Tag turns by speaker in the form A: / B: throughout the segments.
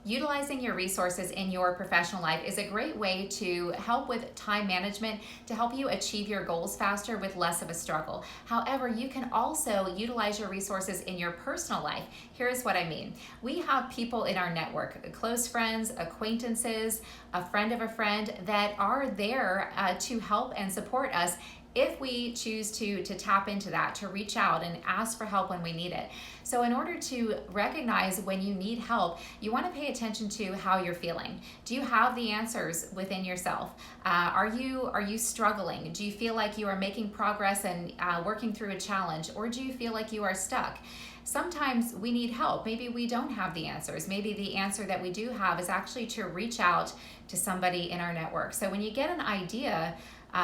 A: utilizing your resources in your professional life is a great way to help with time management, to help you achieve your goals faster with less of a struggle. However, you can also utilize your resources in your personal life. Here's what I mean. We have people in our network, close friends, acquaintances, a friend of a friend, that are there to help and support us if we choose to tap into that, to reach out and ask for help when we need it. So in order to recognize when you need help, you want to pay attention to how you're feeling. Do you have the answers within yourself? Are you struggling? Do you feel like you are making progress and working through a challenge, or do you feel like you are stuck? Sometimes we need help. Maybe we don't have the answers. Maybe the answer that we do have is actually to reach out to somebody in our network. So when you get an idea,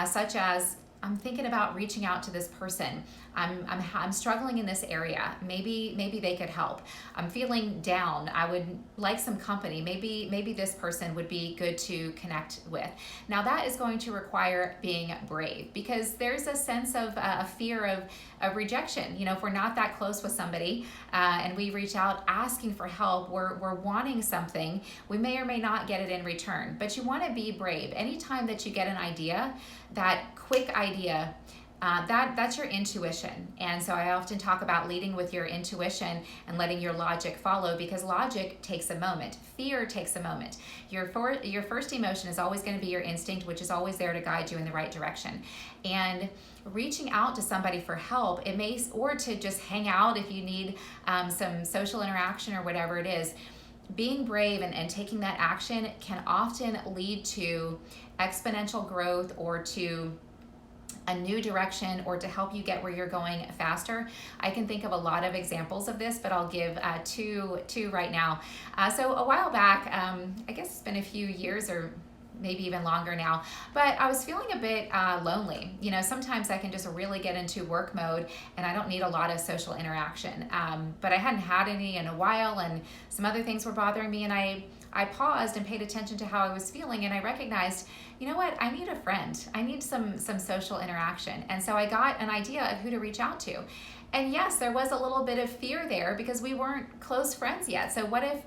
A: such as, I'm thinking about reaching out to this person. I'm struggling in this area. Maybe they could help. I'm feeling down. I would like some company. Maybe this person would be good to connect with. Now that is going to require being brave, because there's a sense of a fear of rejection. You know, if we're not that close with somebody and we reach out asking for help, we're wanting something, we may or may not get it in return. But you want to be brave. Anytime that you get an idea, that quick idea, that's your intuition. And so I often talk about leading with your intuition and letting your logic follow, because logic takes a moment. Fear takes a moment. Your first emotion is always going to be your instinct, which is always there to guide you in the right direction. And reaching out to somebody for help, or to just hang out if you need some social interaction or whatever it is, being brave and taking that action can often lead to exponential growth, or to a new direction, or to help you get where you're going faster. I can think of a lot of examples of this, but I'll give two right now. So a while back, I guess it's been a few years or maybe even longer now, but I was feeling a bit lonely. You know, sometimes I can just really get into work mode and I don't need a lot of social interaction. But I hadn't had any in a while, and some other things were bothering me, and I paused and paid attention to how I was feeling, and I recognized, you know what, I need a friend. I need some social interaction. And so I got an idea of who to reach out to. And yes, there was a little bit of fear there because we weren't close friends yet. So what if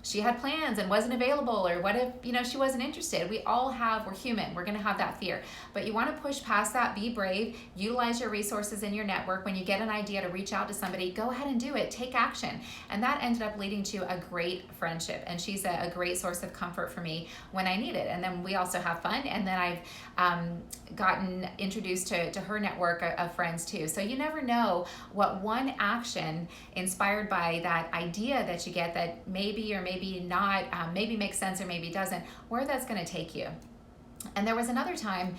A: she had plans and wasn't available, or what if, she wasn't interested? We're human. We're going to have that fear. But you want to push past that, be brave, utilize your resources in your network. When you get an idea to reach out to somebody, go ahead and do it, take action. And that ended up leading to a great friendship. And she's a great source of comfort for me when I need it. And then we also have fun. And then I've gotten introduced to her network of friends too. So you never know what one action inspired by that idea that you get, that maybe or maybe not, maybe makes sense or maybe doesn't, where that's going to take you. And there was another time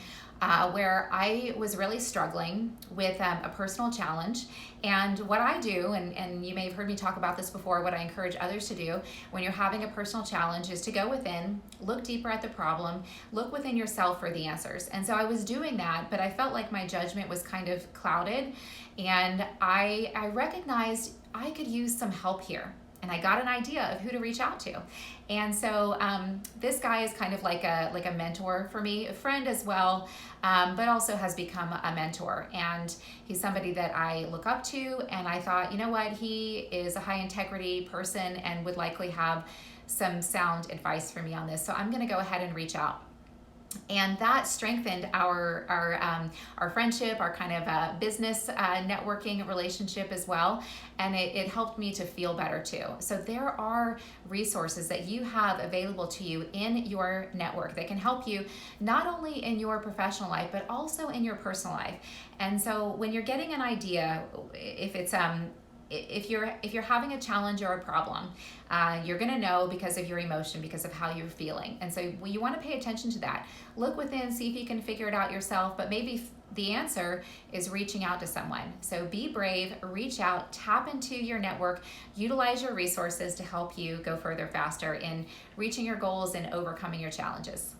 A: where I was really struggling with a personal challenge. And what I do, and you may have heard me talk about this before, what I encourage others to do when you're having a personal challenge is to go within, look deeper at the problem, look within yourself for the answers. And so I was doing that, but I felt like my judgment was kind of clouded. And I recognized I could use some help here. And I got an idea of who to reach out to. And so this guy is kind of like a mentor for me, a friend as well, but also has become a mentor. And he's somebody that I look up to. And I thought, you know what, he is a high integrity person and would likely have some sound advice for me on this. So I'm going to go ahead and reach out. And that strengthened our friendship, our kind of business networking relationship as well. And it helped me to feel better too. So there are resources that you have available to you in your network that can help you not only in your professional life, but also in your personal life. And so when you're getting an idea, if it's if you're having a challenge or a problem, you're going to know because of your emotion, because of how you're feeling. And so you want to pay attention to that. Look within, see if you can figure it out yourself, but maybe the answer is reaching out to someone. So be brave, reach out, tap into your network, utilize your resources to help you go further faster in reaching your goals and overcoming your challenges.